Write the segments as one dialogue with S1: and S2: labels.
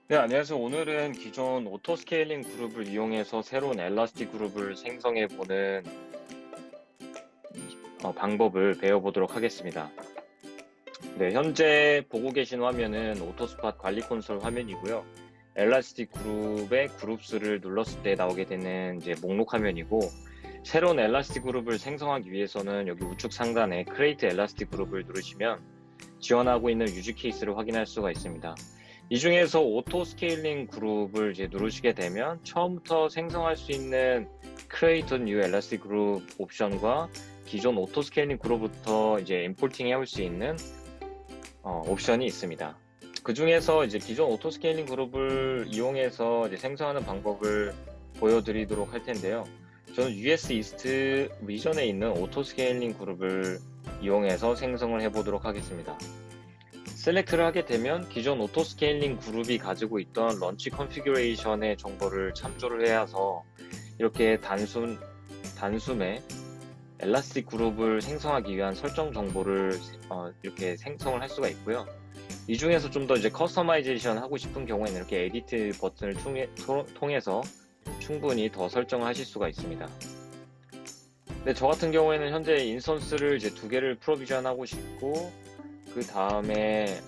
S1: 네, 안녕하세요. 오늘은 기존 오토스케일링 그룹을 이용해서 새로운 엘라스틱 그룹을 생성해 보는 방법을 배워보도록 하겠습니다. 네, 현재 보고 계신 화면은 오토스팟 관리 콘솔 화면이고요. 엘라스틱 그룹의 그룹수를 눌렀을 때 나오게 되는 이제 목록 화면이고, 새로운 엘라스틱 그룹을 생성하기 위해서는 여기 우측 상단에 Create 엘라스틱 그룹을 누르시면 지원하고 있는 유즈 케이스를 확인할 수가 있습니다. 이 중에서 오토 스케일링 그룹을 이제 누르시게 되면 처음부터 생성할 수 있는 Create a New Elastic Group 옵션과 기존 오토 스케일링 그룹부터 이제 임포팅 해올 수 있는 옵션이 있습니다. 그 중에서 이제 기존 오토 스케일링 그룹을 이용해서 이제 생성하는 방법을 보여드리도록 할 텐데요. 저는 US 이스트 리전에 있는 오토 스케일링 그룹을 이용해서 생성을 해보도록 하겠습니다. 셀렉트를 하게 되면 기존 오토 스케일링 그룹이 가지고 있던 런치 컨피규레이션의 정보를 참조를 해서 이렇게 단숨에 엘라스틱 그룹을 생성하기 위한 설정 정보를 이렇게 생성을 할 수가 있고요. 이 중에서 좀 더 이제 커스터마이제이션 하고 싶은 경우에는 이렇게 에디트 버튼을 통해서 충분히 더 설정을 하실 수가 있습니다. 근데 저 같은 경우에는 현재 인스턴스를 이제 2개를 프로비전하고 싶고, 그 다음에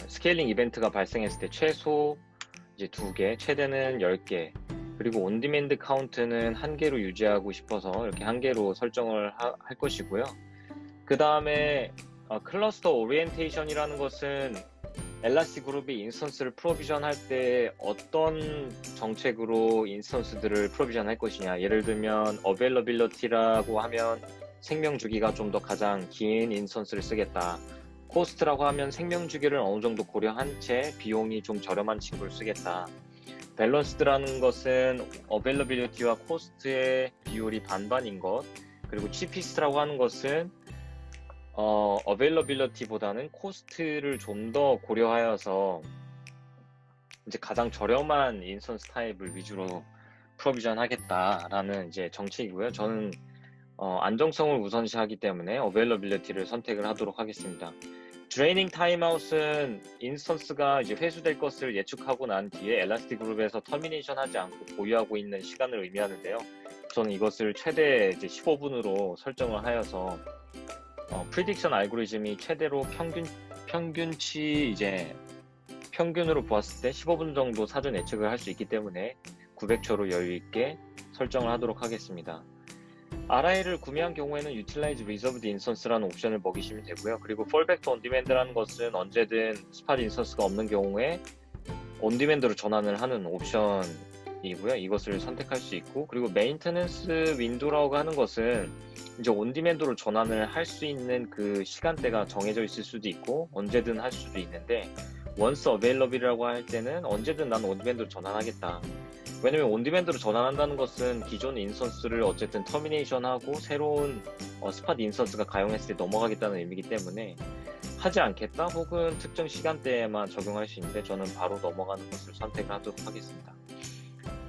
S1: 스케일링 이벤트가 발생했을 때 최소 이제 2개, 최대는 10개, 그리고 온디맨드 카운트는 1개로 유지하고 싶어서 이렇게 1개로 설정을 할 것이고요. 그 다음에 클러스터 오리엔테이션이라는 것은 엘라스틱 그룹이 인스턴스를 프로비전 할 때 어떤 정책으로 인스턴스들을 프로비전 할 것이냐, 예를 들면 어베일러빌리티라고 하면 생명 주기가 좀 더 가장 긴 인스턴스를 쓰겠다. 코스트라고 하면 생명 주기를 어느 정도 고려한 채 비용이 좀 저렴한 친구를 쓰겠다. 밸런스드라는 것은 어베일러빌리티와 코스트의 비율이 반반인 것, 그리고 치피스트라고 하는 것은 어베일러빌리티보다는 코스트를 좀 더 고려하여서 이제 가장 저렴한 인스턴스 타입을 위주로 프로비전 하겠다라는 이제 정책이고요. 저는 안정성을 우선시하기 때문에 어베일러빌리티를 선택을 하도록 하겠습니다. 드레이닝 타임아웃은 인스턴스가 이제 회수될 것을 예측하고 난 뒤에 엘라스틱 그룹에서 터미네이션 하지 않고 보유하고 있는 시간을 의미하는데요. 저는 이것을 최대 이제 15분으로 설정을 하여서 프리딕션 알고리즘이 최대로 평균치 이제 평균으로 보았을 때 15분 정도 사전 예측을 할 수 있기 때문에 900초로 여유 있게 설정을 하도록 하겠습니다. RI를 구매한 경우에는 Utilize Reserved Instance라는 옵션을 먹이시면 되고요. 그리고 Fallback to On-Demand라는 것은 언제든 스팟 인스턴스가 없는 경우에 온디맨드로 전환을 하는 옵션이고요. 이것을 선택할 수 있고, 그리고 메인테넌스 윈도우라고 하는 것은 이제 온디맨드로 전환을 할 수 있는 그 시간대가 정해져 있을 수도 있고 언제든 할 수도 있는데, once available이라고 할 때는 언제든 난 온디맨드로 전환하겠다. 왜냐면 온디맨드로 전환한다는 것은 기존 인스턴스를 어쨌든 터미네이션하고 새로운 스팟 인스턴스가 가용했을 때 넘어가겠다는 의미이기 때문에 하지 않겠다 혹은 특정 시간대에만 적용할 수 있는데, 저는 바로 넘어가는 것을 선택하도록 하겠습니다.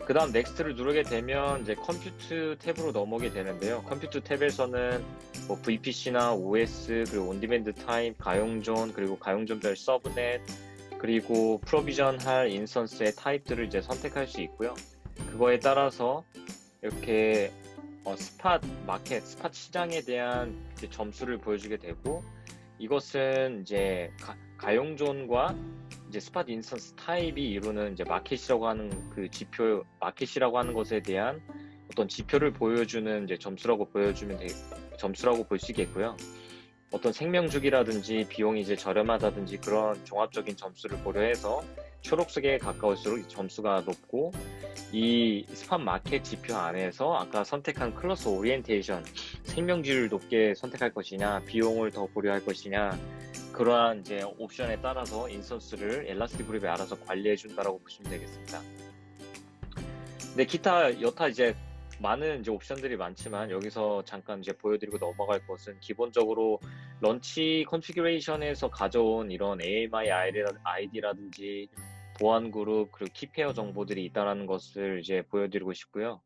S1: 그 다음 넥스트를 누르게 되면 이제 컴퓨트 탭으로 넘어오게 되는데요. 컴퓨트 탭에서는 뭐 VPC나 OS, 그리고 온디맨드 타임, 가용존, 그리고 가용존별 서브넷, 그리고 프로비전 할 인스턴스의 타입들을 이제 선택할 수 있고요. 그거에 따라서 이렇게 스팟 마켓, 스팟 시장에 대한 이제 점수를 보여주게 되고, 이것은 이제 가용존과 이제 스팟 인스턴스 타입이 이루는 이제 마켓이라고 하는 그 지표, 마켓이라고 하는 것에 대한 어떤 지표를 보여주는 이제 점수라고 점수라고 볼 수 있겠고요. 어떤 생명 주기라든지 비용이 이제 저렴하다든지 그런 종합적인 점수를 고려해서 초록색에 가까울수록 점수가 높고, 이 스팟 마켓 지표 안에서 아까 선택한 클러스 오리엔테이션, 생명주를 높게 선택할 것이냐, 비용을 더 고려할 것이냐, 그러한 이제 옵션에 따라서 인스턴스를 엘라스틱 그룹이 알아서 관리해 준다라고 보시면 되겠습니다. 근데 기타 여타 이제 많은 이제 옵션들이 많지만, 여기서 잠깐 이제 보여드리고 넘어갈 것은 기본적으로 런치 컨피규레이션에서 가져온 이런 AMI 아이디라든지 보안 그룹, 그리고 키페어 정보들이 있다는 것을 이제 보여드리고 싶고요.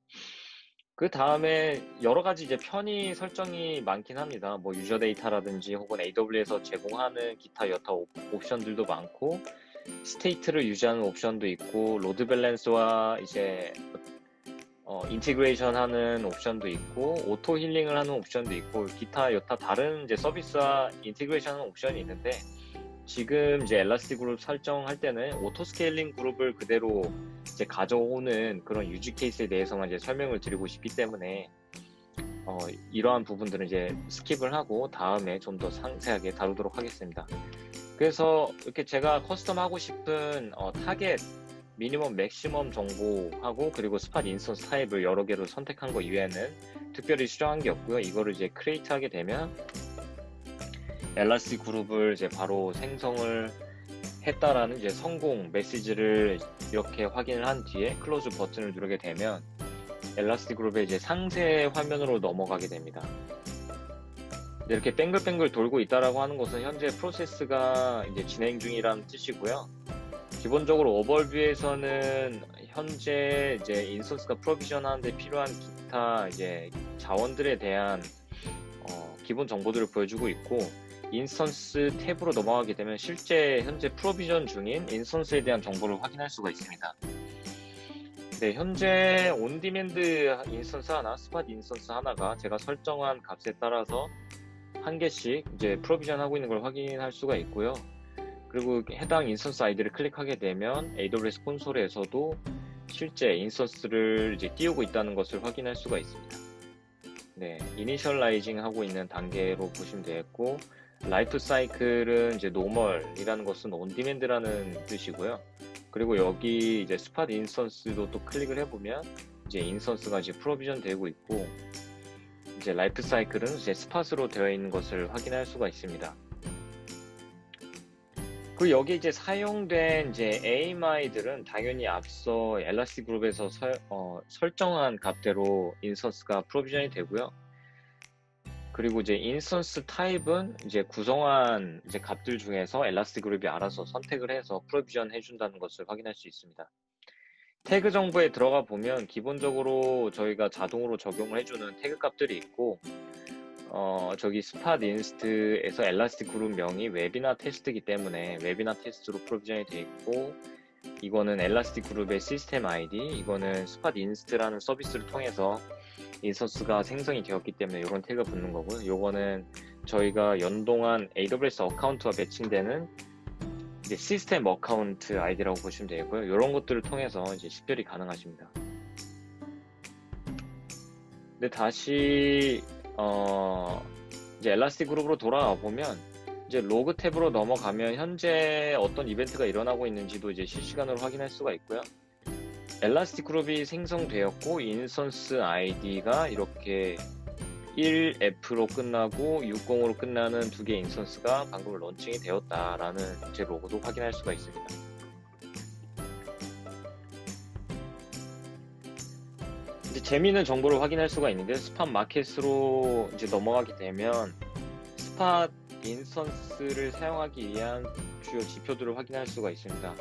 S1: 그 다음에 여러 가지 이제 편의 설정이 많긴 합니다. 뭐 유저 데이터라든지 혹은 AWS에서 제공하는 기타 여타 옵션들도 많고, 스테이트를 유지하는 옵션도 있고, 로드 밸런스와 이제 인티그레이션 하는 옵션도 있고, 오토 힐링을 하는 옵션도 있고, 기타 여타 다른 이제 서비스와 인티그레이션 하는 옵션이 있는데, 지금 이제 엘라스틱 그룹 설정할 때는 오토 스케일링 그룹을 그대로 이제 가져오는 그런 유지 케이스에 대해서만 이제 설명을 드리고 싶기 때문에 이러한 부분들은 이제 스킵을 하고 다음에 좀 더 상세하게 다루도록 하겠습니다. 그래서 이렇게 제가 커스텀 하고 싶은 타겟, 미니멈, 맥시멈 정보하고 그리고 스팟 인스턴스 타입을 여러 개로 선택한 거 이외에는 특별히 수정한 게 없고요. 이거를 이제 크리에이트 하게 되면 엘라스틱 그룹을 이제 바로 생성을 했다라는 이제 성공 메시지를 이렇게 확인을 한 뒤에 클로즈 버튼을 누르게 되면 엘라스틱 그룹의 이제 상세 화면으로 넘어가게 됩니다. 이렇게 뱅글뱅글 돌고 있다라고 하는 것은 현재 프로세스가 이제 진행 중이라는 뜻이고요. 기본적으로 오버뷰에서는 현재 이제 인스턴스가 프로비전 하는데 필요한 기타 이제 자원들에 대한 기본 정보들을 보여주고 있고, 인스턴스 탭으로 넘어가게 되면 실제 현재 프로비전 중인 인스턴스에 대한 정보를 확인할 수가 있습니다. 네, 현재 온디맨드 인스턴스 하나, 스팟 인스턴스 하나가 제가 설정한 값에 따라서 한 개씩 이제 프로비전 하고 있는 걸 확인할 수가 있고요. 그리고 해당 인스턴스 아이디를 클릭하게 되면 AWS 콘솔에서도 실제 인스턴스를 이제 띄우고 있다는 것을 확인할 수가 있습니다. 네, 이니셜라이징 하고 있는 단계로 보시면 되겠고, 라이프 사이클은 이제 노멀이라는 것은 온디맨드라는 뜻이고요. 그리고 여기 이제 스팟 인스턴스도 또 클릭을 해보면 이제 인스턴스가 이제 프로비전 되고 있고, 이제 라이프 사이클은 이제 스팟으로 되어 있는 것을 확인할 수가 있습니다. 그리고 여기 이제 사용된 이제 AMI들은 당연히 앞서 엘라스틱 그룹에서 설정한 값대로 인스턴스가 프로비전이 되고요. 그리고 이제 인스턴스 타입은 이제 구성한 이제 값들 중에서 엘라스틱 그룹이 알아서 선택을 해서 프로비전 해준다는 것을 확인할 수 있습니다. 태그 정보에 들어가 보면 기본적으로 저희가 자동으로 적용을 해주는 태그 값들이 있고, 저기 스팟 인스트에서 엘라스틱 그룹 명이 웹이나 테스트이기 때문에 웹이나 테스트로 프로비전이 되어 있고, 이거는 엘라스틱 그룹의 시스템 아이디, 이거는 스팟 인스트라는 서비스를 통해서 인스턴스가 생성이 되었기 때문에 이런 태그가 붙는 거고요. 요거는 저희가 연동한 AWS 어카운트와 매칭되는 이제 시스템 어카운트 아이디라고 보시면 되고요. 이런 것들을 통해서 이제 식별이 가능하십니다. 근데 다시 이제 엘라스틱 그룹으로 돌아와 보면 이제 로그 탭으로 넘어가면 현재 어떤 이벤트가 일어나고 있는지도 이제 실시간으로 확인할 수가 있고요. 엘라스틱 그룹이 생성되었고, 인스턴스 아이디가 이렇게 1F로 끝나고 60으로 끝나는 두 개의 인스턴스가 방금 런칭이 되었다라는 제 로고도 확인할 수가 있습니다. 이제 재미있는 정보를 확인할 수가 있는데, 스팟 마켓으로 이제 넘어가게 되면 스팟 인스턴스를 사용하기 위한 주요 지표들을 확인할 수가 있습니다.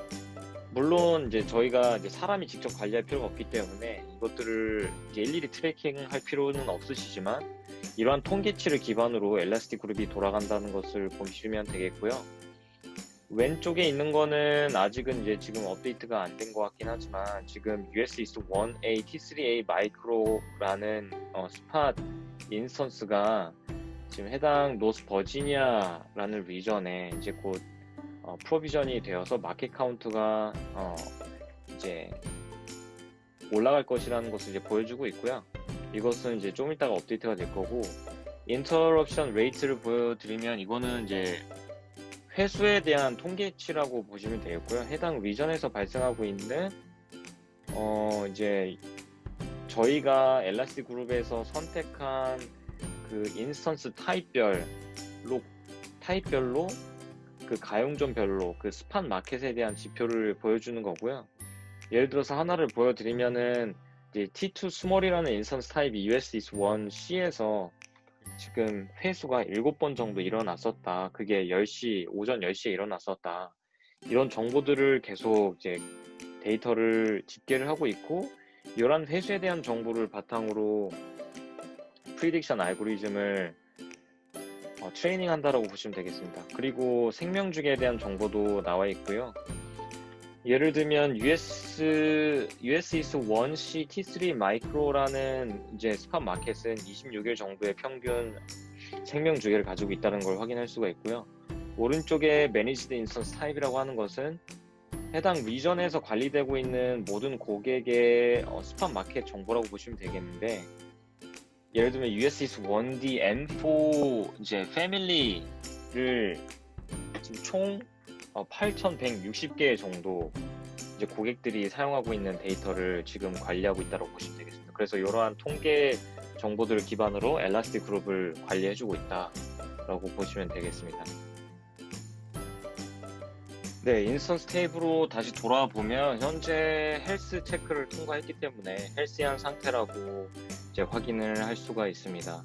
S1: 물론 이제 저희가 이제 사람이 직접 관리할 필요가 없기 때문에 이것들을 이제 일일이 트래킹할 필요는 없으시지만, 이러한 통계치를 기반으로 엘라스틱 그룹이 돌아간다는 것을 보시면 되겠고요. 왼쪽에 있는 거는 아직은 이제 지금 업데이트가 안 된 것 같긴 하지만, 지금 USIS-1A T3A 마이크로라는 스팟 인스턴스가 지금 해당 노스 버지니아라는 리전에 이제 곧 프로비전이 되어서 마켓 카운트가 이제 올라갈 것이라는 것을 이제 보여주고 있고요. 이것은 이제 좀 이따가 업데이트가 될 거고, 인터럽션 레이트를 보여드리면 이거는 이제 회수에 대한 통계치라고 보시면 되겠고요. 해당 리전에서 발생하고 있는 이제 저희가 엘라스틱 그룹에서 선택한 그 인스턴스 타입별로 그 가용점별로 그 스팟 마켓에 대한 지표를 보여주는 거고요. 예를 들어서 하나를 보여드리면은 이제 T2 스몰이라는 인스턴스 타입이 USIS-1C에서 지금 회수가 7번 정도 일어났었다. 그게 오전 10시에 일어났었다. 이런 정보들을 계속 이제 데이터를 집계를 하고 있고, 이런 회수에 대한 정보를 바탕으로 프리딕션 알고리즘을 트레이닝 한다라고 보시면 되겠습니다. 그리고 생명주기에 대한 정보도 나와 있고요. 예를 들면 US is 1C T3 마이크로라는 이제 스팟 마켓은 26일 정도의 평균 생명 주기를 가지고 있다는 걸 확인할 수가 있고요. 오른쪽에 Managed Instance Type이라고 하는 것은 해당 리전에서 관리되고 있는 모든 고객의 스팟 마켓 정보라고 보시면 되겠는데, 예를 들면 US is 1D M4 이제 패밀리를 지금 총 8,160개 정도 이제 고객들이 사용하고 있는 데이터를 지금 관리하고 있다고 보시면 되겠습니다. 그래서 이러한 통계 정보들을 기반으로 엘라스틱 그룹을 관리해주고 있다라고 보시면 되겠습니다. 네, 인스턴스 테이블로 다시 돌아보면 현재 헬스 체크를 통과했기 때문에 헬스한 상태라고 이제 확인을 할 수가 있습니다.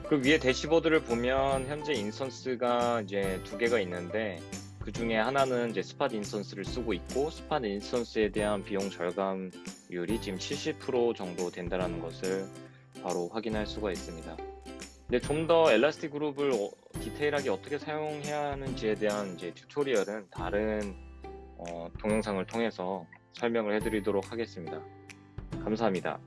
S1: 그 위에 대시보드를 보면 현재 인스턴스가 이제 두 개가 있는데, 그 중에 하나는 이제 스팟 인스턴스를 쓰고 있고, 스팟 인스턴스에 대한 비용 절감률이 지금 70% 정도 된다는 것을 바로 확인할 수가 있습니다. 근데 좀 더 엘라스틱 그룹을 디테일하게 어떻게 사용해야 하는지에 대한 이제 튜토리얼은 다른 동영상을 통해서 설명을 해드리도록 하겠습니다. 감사합니다.